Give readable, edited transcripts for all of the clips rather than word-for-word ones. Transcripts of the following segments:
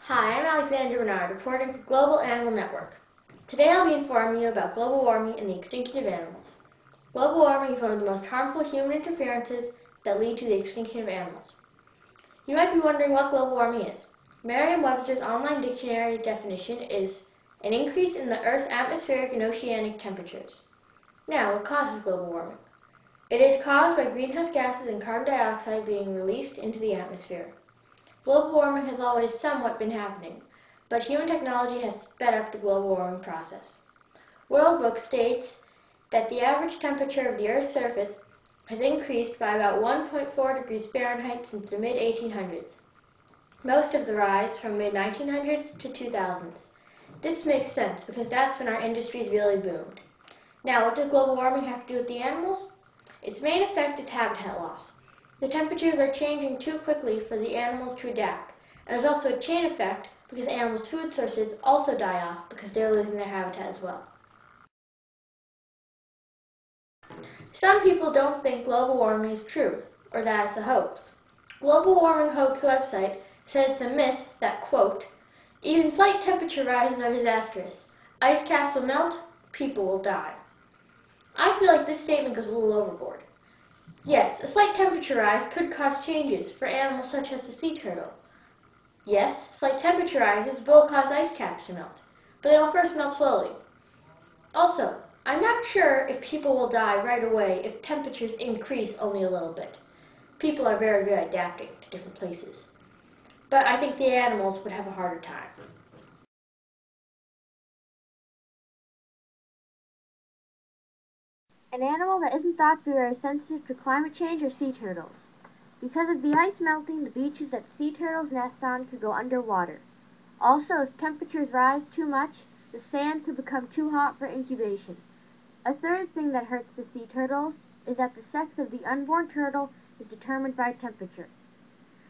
Hi, I'm Alexander Bernard, reporting for Global Animal Network. Today I'll be informing you about global warming and the extinction of animals. Global warming is one of the most harmful human interferences that lead to the extinction of animals. You might be wondering what global warming is. Merriam-Webster's online dictionary definition is an increase in the Earth's atmospheric and oceanic temperatures. Now, what causes global warming? It is caused by greenhouse gases and carbon dioxide being released into the atmosphere. Global warming has always somewhat been happening, but human technology has sped up the global warming process. World Book states that the average temperature of the Earth's surface has increased by about 1.4 degrees Fahrenheit since the mid-1800s, most of the rise from mid-1900s to 2000s. This makes sense because that's when our industries really boomed. Now, what does global warming have to do with the animals? Its main effect is habitat loss. The temperatures are changing too quickly for the animals to adapt, and there's also a chain effect because animals' food sources also die off because they're losing their habitat as well. Some people don't think global warming is true, or that it's a hoax. Global Warming Hoax website says it's a myth that, quote, even slight temperature rises are disastrous. Ice caps will melt, people will die. I feel like this statement goes a little overboard. Yes, a slight temperature rise could cause changes for animals such as the sea turtle. Yes, slight temperature rises will cause ice caps to melt, but they will first melt slowly. Also, I'm not sure if people will die right away if temperatures increase only a little bit. People are very good at adapting to different places. But I think the animals would have a harder time. An animal that isn't thought to be very sensitive to climate change are sea turtles. Because of the ice melting, the beaches that sea turtles nest on could go underwater. Also, if temperatures rise too much, the sand could become too hot for incubation. A third thing that hurts the sea turtles is that the sex of the unborn turtle is determined by temperature.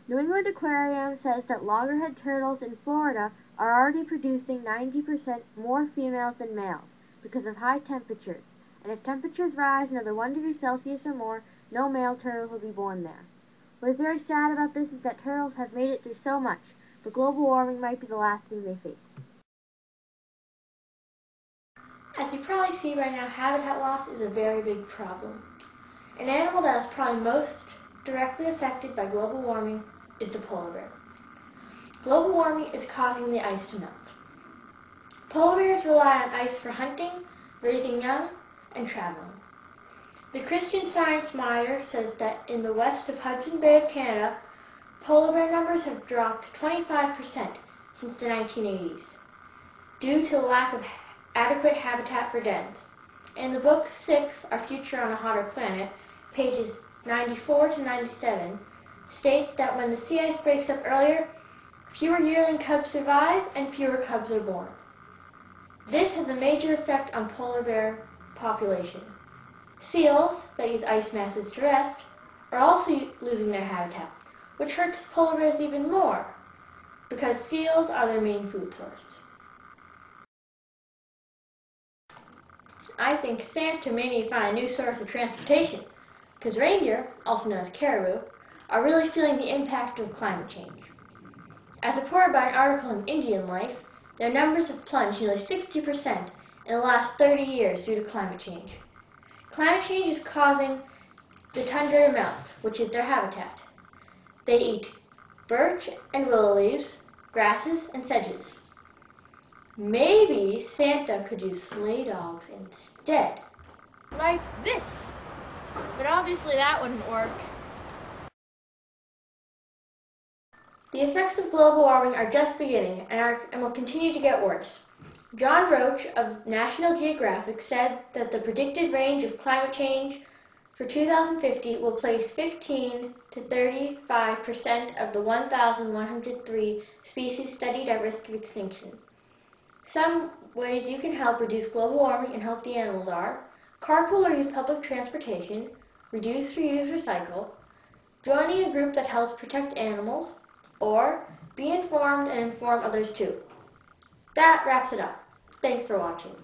New England Aquarium says that loggerhead turtles in Florida are already producing 90% more females than males because of high temperatures. And if temperatures rise another 1 degree Celsius or more, no male turtles will be born there. What is very sad about this is that turtles have made it through so much, but global warming might be the last thing they face. As you probably see by now, habitat loss is a very big problem. An animal that is probably most directly affected by global warming is the polar bear. Global warming is causing the ice to melt. Polar bears rely on ice for hunting, raising young, and traveling. The Christian Science Monitor says that in the west of Hudson Bay of Canada, polar bear numbers have dropped 25% since the 1980s due to the lack of adequate habitat for dens. In the book 6, Our Future on a Hotter Planet, pages 94 to 97, states that when the sea ice breaks up earlier, fewer yearling cubs survive and fewer cubs are born. This has a major effect on polar bear population. Seals, that use ice masses to rest, are also losing their habitat, which hurts polar bears even more, because seals are their main food source. I think Santa may need to find a new source of transportation, because reindeer, also known as caribou, are really feeling the impact of climate change. As reported by an article in Indian Life, their numbers have plunged nearly 60% in the last 30 years due to climate change. Climate change is causing the tundra to melt, which is their habitat. They eat birch and willow leaves, grasses, and sedges. Maybe Santa could use sleigh dogs instead. Like this. But obviously that wouldn't work. The effects of global warming are just beginning and will continue to get worse. John Roach of National Geographic said that the predicted range of climate change for 2050 will place 15 to 35% of the 1,103 species studied at risk of extinction. Some ways you can help reduce global warming and help the animals are: carpool or use public transportation, reduce, reuse, recycle, joining a group that helps protect animals, or be informed and inform others too. That wraps it up. Thanks for watching.